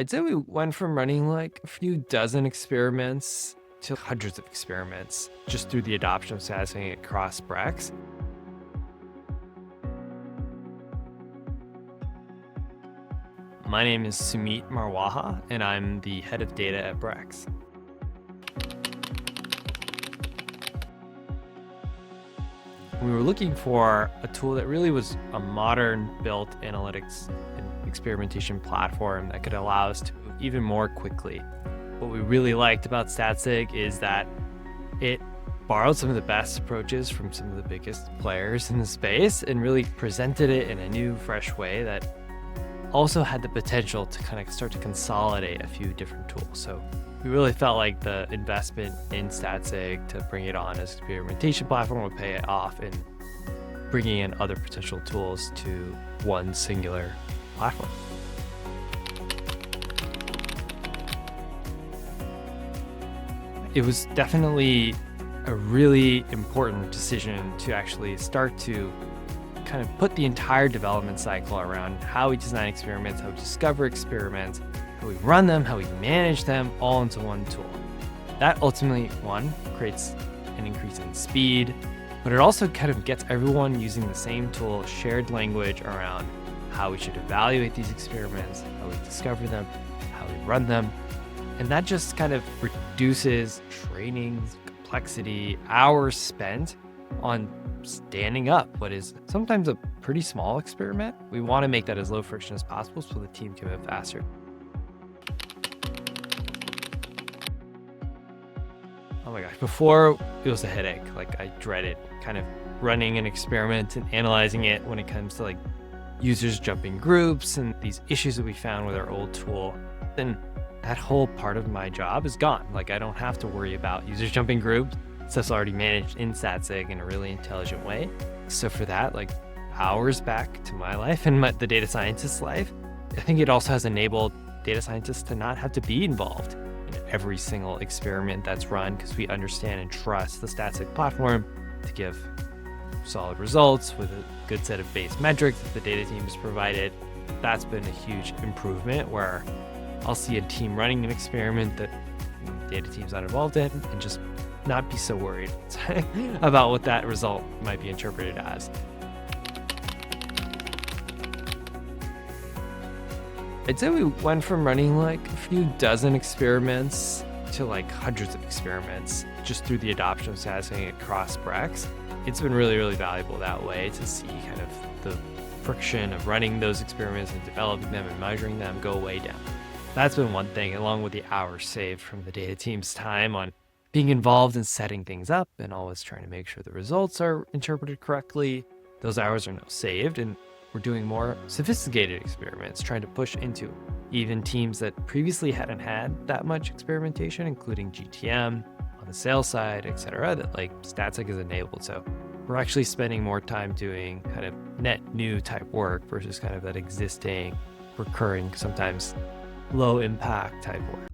I'd say we went from running like a few dozen experiments to hundreds of experiments just through the adoption of Statsig across Brex. My name is Sumit Marwaha, and I'm the head of data at Brex. We were looking for a tool that really was a modern built analytics and experimentation platform that could allow us to move even more quickly. What we really liked about Statsig is that it borrowed some of the best approaches from some of the biggest players in the space and really presented it in a new, fresh way that also had the potential to kind of start to consolidate a few different tools. So we really felt like the investment in Statsig to bring it on as an experimentation platform would pay it off in bringing in other potential tools to one singular platform. It was definitely a really important decision to actually start to kind of put the entire development cycle around how we design experiments, how we discover experiments, how we run them, how we manage them, all into one tool. That ultimately, one, creates an increase in speed, but it also kind of gets everyone using the same tool, shared language around how we should evaluate these experiments, how we discover them, how we run them. And that just kind of reduces training, complexity, hours spent on standing up what is sometimes a pretty small experiment. We want to make that as low friction as possible so the team can move faster. Oh my gosh, before it was a headache. Like, I dreaded kind of running an experiment and analyzing it when it comes to like users jumping groups and these issues that we found with our old tool. Then that whole part of my job is gone. Like, I don't have to worry about users jumping groups. Stuff's already managed in Statsig in a really intelligent way. So for that, like, hours back to my life and the data scientist's life, I think it also has enabled data scientists to not have to be involved in every single experiment that's run, because we understand and trust the Statsig platform to give solid results with a good set of base metrics that the data team has provided. That's been a huge improvement, where I'll see a team running an experiment that the data team's not involved in and just not be so worried about what that result might be interpreted as. I'd say we went from running like a few dozen experiments to like hundreds of experiments just through the adoption of Statsig across Brex. It's been really, really valuable that way to see kind of the friction of running those experiments and developing them and measuring them go way down. That's been one thing, along with the hours saved from the data team's time on being involved in setting things up and always trying to make sure the results are interpreted correctly. Those hours are now saved, and we're doing more sophisticated experiments, trying to push into even teams that previously hadn't had that much experimentation, including GTM on the sales side, etc., that like Statsig is enabled. So we're actually spending more time doing kind of net new type work versus kind of that existing, recurring, sometimes low impact type work.